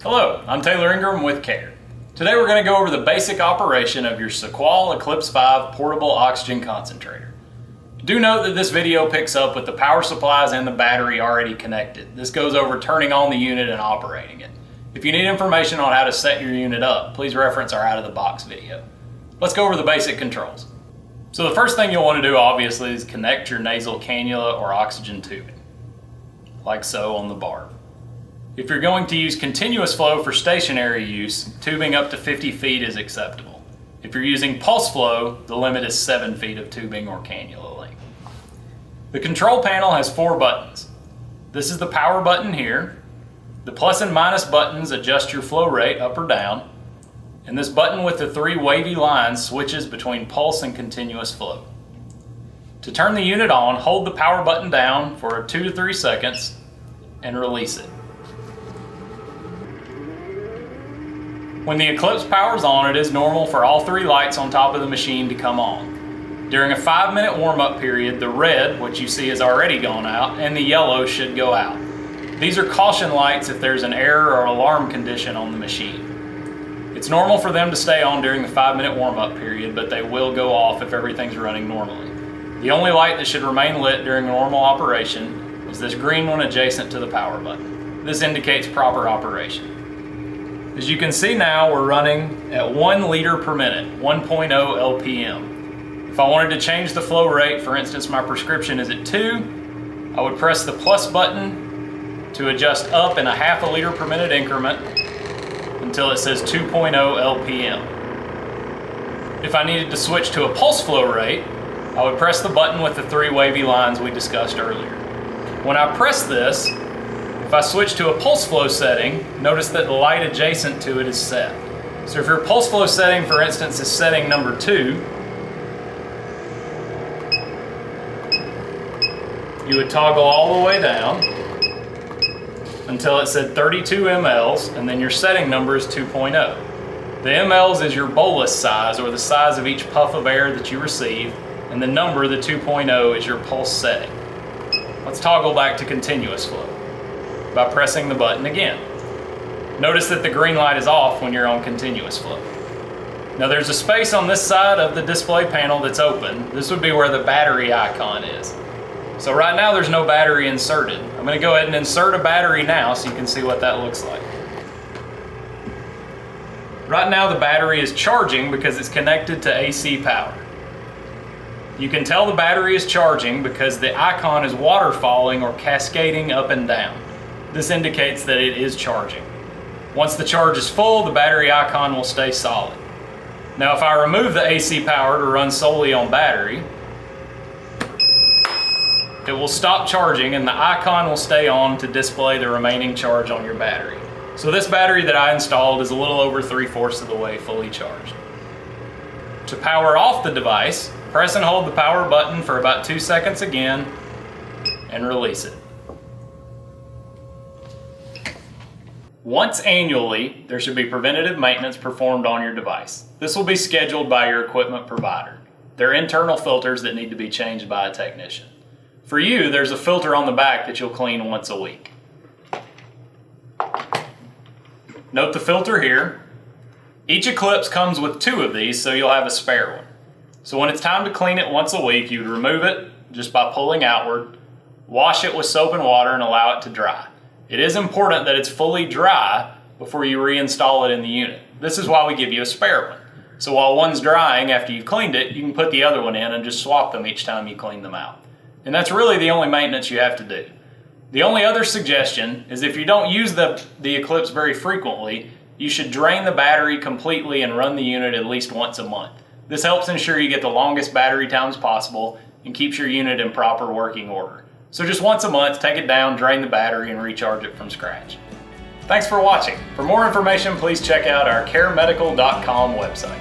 Hello, I'm Taylor Ingram with Caire. Today we're going to go over the basic operation of your CA-6900 Eclipse 5 portable oxygen concentrator. Do note that this video picks up with the power supplies and the battery already connected. This goes over turning on the unit and operating it. If you need information on how to set your unit up, please reference our out-of-the-box video. Let's go over the basic controls. So the first thing you'll want to do obviously is connect your nasal cannula or oxygen tubing, like so on the barb. If you're going to use continuous flow for stationary use, tubing up to 50 feet is acceptable. If you're using pulse flow, the limit is 7 feet of tubing or cannula length. The control panel has 4 buttons. This is the power button here. The plus and minus buttons adjust your flow rate up or down. And this button with the 3 wavy lines switches between pulse and continuous flow. To turn the unit on, hold the power button down for 2 to 3 seconds and release it. When the Eclipse powers on, it is normal for all 3 lights on top of the machine to come on. During a 5-minute warm-up period, the red, which you see has already gone out, and the yellow should go out. These are caution lights if there's an error or alarm condition on the machine. It's normal for them to stay on during the 5-minute warm-up period, but they will go off if everything's running normally. The only light that should remain lit during normal operation is this green one adjacent to the power button. This indicates proper operation. As you can see now, we're running at 1 liter per minute, 1.0 LPM. If I wanted to change the flow rate, for instance my prescription is at 2, I would press the plus button to adjust up in a half a liter per minute increment until it says 2.0 LPM. If I needed to switch to a pulse flow rate, I would press the button with the 3 wavy lines we discussed earlier. When I press this, if I switch to a pulse flow setting, notice that the light adjacent to it is set. So if your pulse flow setting, for instance, is setting number 2, you would toggle all the way down until it said 32 mLs, and then your setting number is 2.0. The mLs is your bolus size, or the size of each puff of air that you receive, and the number, the 2.0, is your pulse setting. Let's toggle back to continuous flow by pressing the button again. Notice that the green light is off when you're on continuous flow. Now there's a space on this side of the display panel that's open. This would be where the battery icon is. So right now there's no battery inserted. I'm going to go ahead and insert a battery now so you can see what that looks like. Right now the battery is charging because it's connected to AC power. You can tell the battery is charging because the icon is waterfalling or cascading up and down. This indicates that it is charging. Once the charge is full, the battery icon will stay solid. Now if I remove the AC power to run solely on battery, it will stop charging and the icon will stay on to display the remaining charge on your battery. So this battery that I installed is a little over 3/4 of the way fully charged. To power off the device, press and hold the power button for about 2 seconds again and release it. Once annually, there should be preventative maintenance performed on your device. This will be scheduled by your equipment provider. There are internal filters that need to be changed by a technician. For you, there's a filter on the back that you'll clean once a week. Note the filter here. Each Eclipse comes with 2 of these, so you'll have a spare one. So when it's time to clean it once a week, you would remove it just by pulling outward, wash it with soap and water, and allow it to dry. It is important that it's fully dry before you reinstall it in the unit. This is why we give you a spare one. So while one's drying after you've cleaned it, you can put the other one in and just swap them each time you clean them out. And that's really the only maintenance you have to do. The only other suggestion is if you don't use the Eclipse very frequently, you should drain the battery completely and run the unit at least once a month. This helps ensure you get the longest battery times possible and keeps your unit in proper working order. So just once a month, take it down, drain the battery, and recharge it from scratch. Thanks for watching. For more information, please check out our cairemedical.com website.